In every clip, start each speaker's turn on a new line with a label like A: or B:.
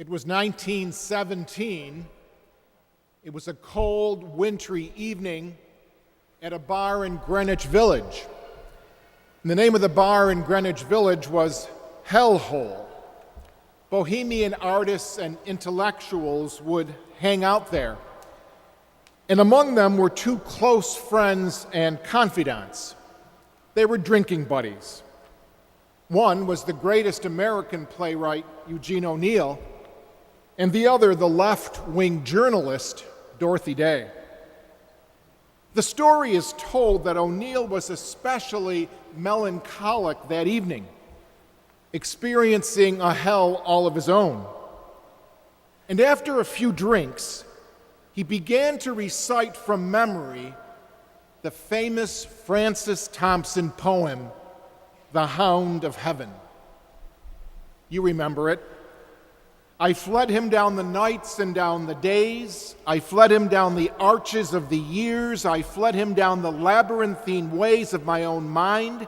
A: It was 1917. It was a cold, wintry evening at a bar in Greenwich Village. And the name of the bar in Greenwich Village was Hellhole. Bohemian artists and intellectuals would hang out there. And among them were two close friends and confidants. They were drinking buddies. One was the greatest American playwright, Eugene O'Neill, and the other, the left-wing journalist, Dorothy Day. The story is told that O'Neill was especially melancholic that evening, experiencing a hell all of his own. And after a few drinks, he began to recite from memory the famous Francis Thompson poem, The Hound of Heaven. You remember it. I fled him down the nights and down the days. I fled him down the arches of the years. I fled him down the labyrinthine ways of my own mind.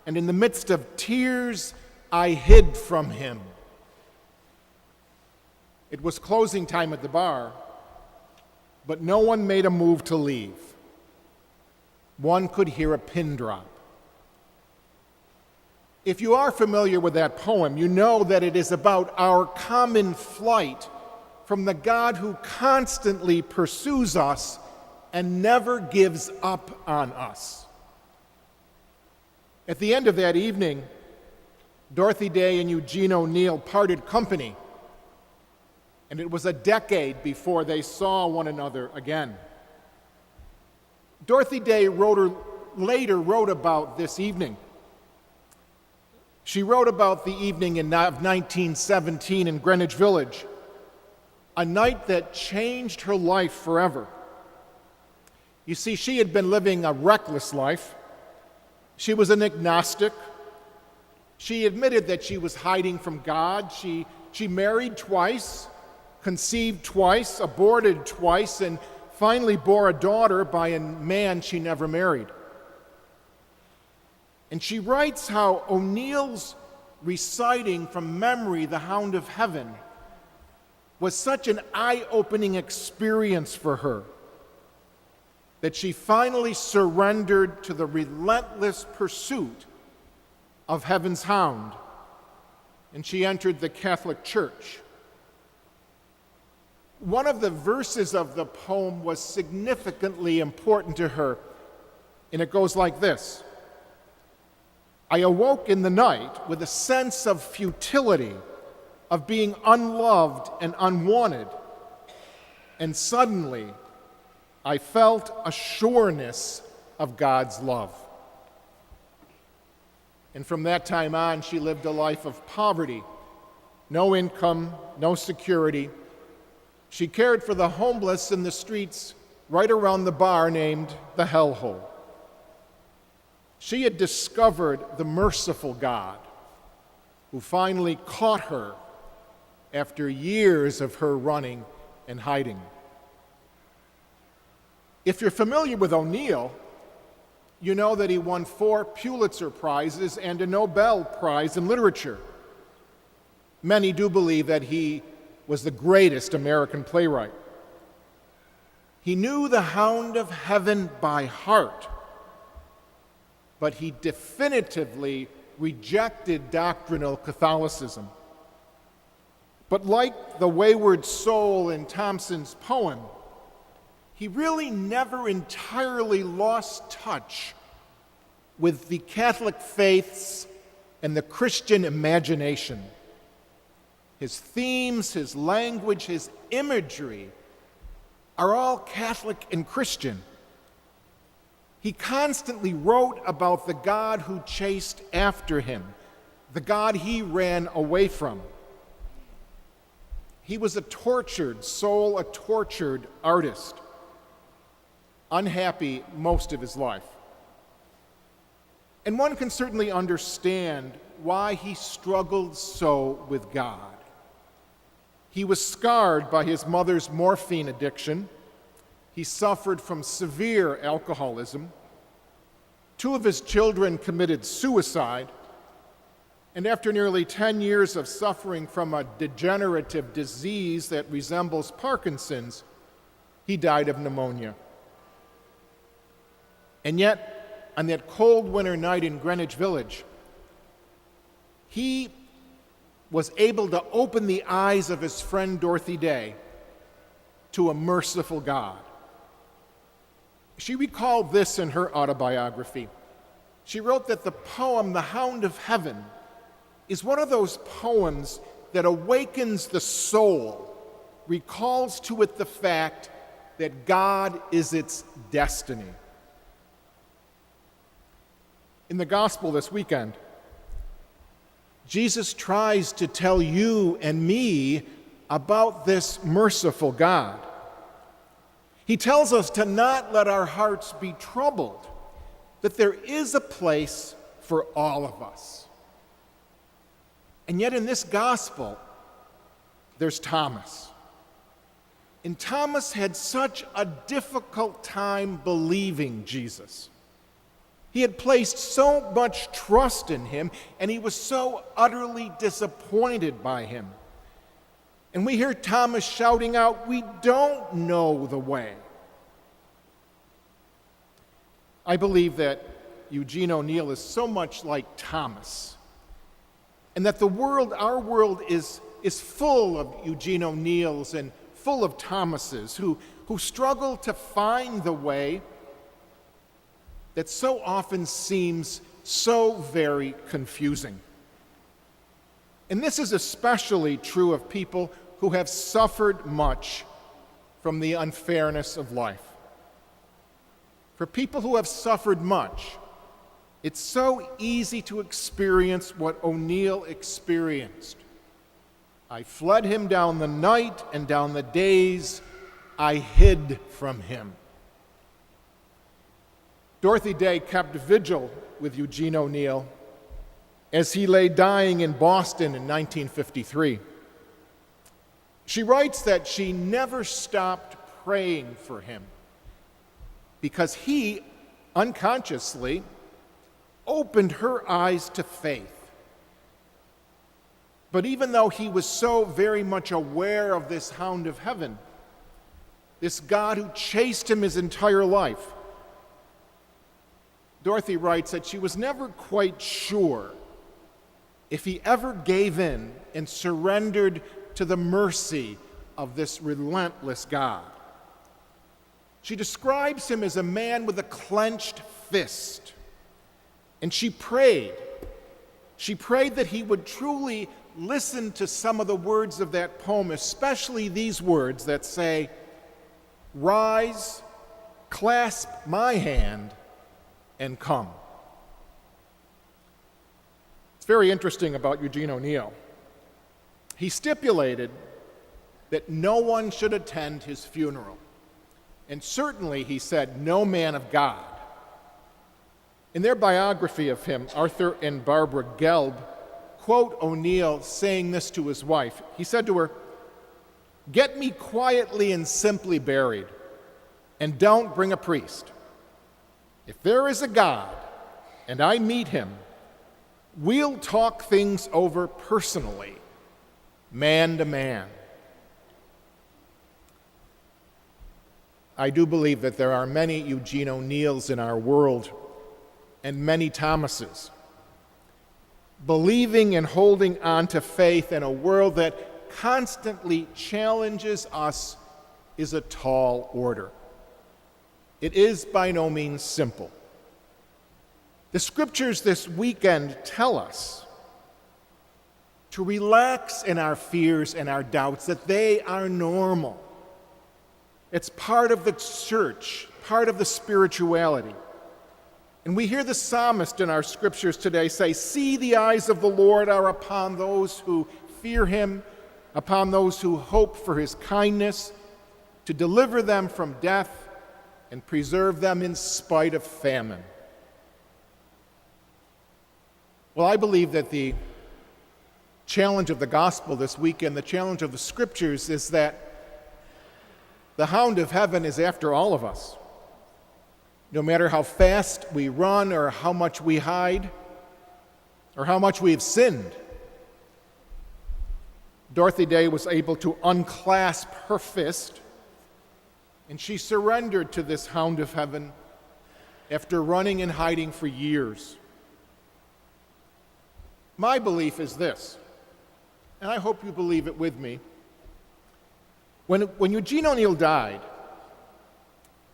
A: And in the midst of tears, I hid from him. It was closing time at the bar, but no one made a move to leave. One could hear a pin drop. If you are familiar with that poem, you know that it is about our common flight from the God who constantly pursues us and never gives up on us. At the end of that evening, Dorothy Day and Eugene O'Neill parted company, and it was a decade before they saw one another again. Dorothy Day later wrote about this evening. She wrote about the evening of 1917 in Greenwich Village, a night that changed her life forever. You see, she had been living a reckless life. She was an agnostic. She admitted that she was hiding from God. She married twice, conceived twice, aborted twice, and finally bore a daughter by a man she never married. And she writes how O'Neill's reciting from memory The Hound of Heaven was such an eye-opening experience for her that she finally surrendered to the relentless pursuit of Heaven's Hound, and she entered the Catholic Church. One of the verses of the poem was significantly important to her, and it goes like this. I awoke in the night with a sense of futility, of being unloved and unwanted, and suddenly I felt a sureness of God's love. And from that time on, she lived a life of poverty, no income, no security. She cared for the homeless in the streets right around the bar named the Hellhole. She had discovered the merciful God who finally caught her after years of her running and hiding. If you're familiar with O'Neill, you know that he won 4 Pulitzer Prizes and a Nobel Prize in literature. Many do believe that he was the greatest American playwright. He knew The Hound of Heaven by heart, but he definitively rejected doctrinal Catholicism. But like the wayward soul in Thompson's poem, he really never entirely lost touch with the Catholic faiths and the Christian imagination. His themes, his language, his imagery are all Catholic and Christian. He constantly wrote about the God who chased after him, the God he ran away from. He was a tortured soul, a tortured artist, unhappy most of his life. And one can certainly understand why he struggled so with God. He was scarred by his mother's morphine addiction. He suffered from severe alcoholism. 2 of his children committed suicide. And after nearly 10 years of suffering from a degenerative disease that resembles Parkinson's, he died of pneumonia. And yet, on that cold winter night in Greenwich Village, he was able to open the eyes of his friend Dorothy Day to a merciful God. She recalled this in her autobiography. She wrote that the poem, The Hound of Heaven, is one of those poems that awakens the soul, recalls to it the fact that God is its destiny. In the gospel this weekend, Jesus tries to tell you and me about this merciful God. He tells us to not let our hearts be troubled, that there is a place for all of us. And yet in this gospel, there's Thomas. And Thomas had such a difficult time believing Jesus. He had placed so much trust in him, and he was so utterly disappointed by him. And we hear Thomas shouting out, "We don't know the way." I believe that Eugene O'Neill is so much like Thomas, and that our world is full of Eugene O'Neills and full of Thomases who struggle to find the way that so often seems so very confusing. And this is especially true of people who have suffered much from the unfairness of life. For people who have suffered much, it's so easy to experience what O'Neill experienced. I fled him down the night and down the days, I hid from him. Dorothy Day kept vigil with Eugene O'Neill as he lay dying in Boston in 1953. She writes that she never stopped praying for him because he, unconsciously, opened her eyes to faith. But even though he was so very much aware of this hound of heaven, this God who chased him his entire life, Dorothy writes that she was never quite sure if he ever gave in and surrendered to the mercy of this relentless God. She describes him as a man with a clenched fist. And she prayed that he would truly listen to some of the words of that poem, especially these words that say, "Rise, clasp my hand, and come." It's very interesting about Eugene O'Neill. He stipulated that no one should attend his funeral. And certainly, he said, no man of God. In their biography of him, Arthur and Barbara Gelb quote O'Neill saying this to his wife. He said to her, "Get me quietly and simply buried, and don't bring a priest. If there is a God and I meet him, we'll talk things over personally, man to man." I do believe that there are many Eugene O'Neills in our world and many Thomases, believing and holding on to faith in a world that constantly challenges us is a tall order. It is by no means simple. The scriptures this weekend tell us to relax in our fears and our doubts, that they are normal. It's part of the church, part of the spirituality. And we hear the psalmist in our scriptures today say, "See, the eyes of the Lord are upon those who fear him, upon those who hope for his kindness, to deliver them from death and preserve them in spite of famine." Well, I believe that the challenge of the gospel this weekend, the challenge of the scriptures, is that the hound of heaven is after all of us. No matter how fast we run or how much we hide, or how much we have sinned. Dorothy Day was able to unclasp her fist, and she surrendered to this hound of heaven after running and hiding for years. My belief is this, and I hope you believe it with me. When Eugene O'Neill died,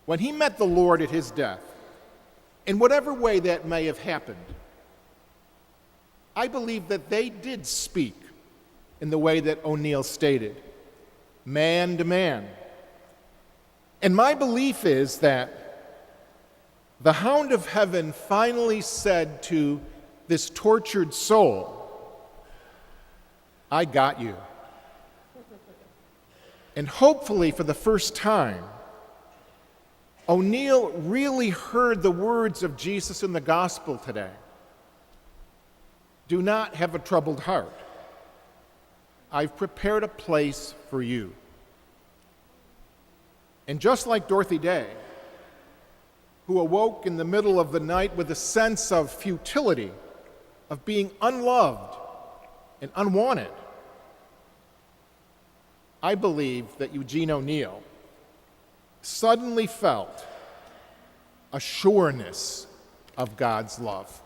A: when he met the Lord at his death, in whatever way that may have happened, I believe that they did speak in the way that O'Neill stated, man to man. And my belief is that the hound of heaven finally said to this tortured soul, I got you. And hopefully for the first time, O'Neill really heard the words of Jesus in the gospel today. Do not have a troubled heart. I've prepared a place for you. And just like Dorothy Day, who awoke in the middle of the night with a sense of futility, of being unloved and unwanted, I believe that Eugene O'Neill suddenly felt a sureness of God's love.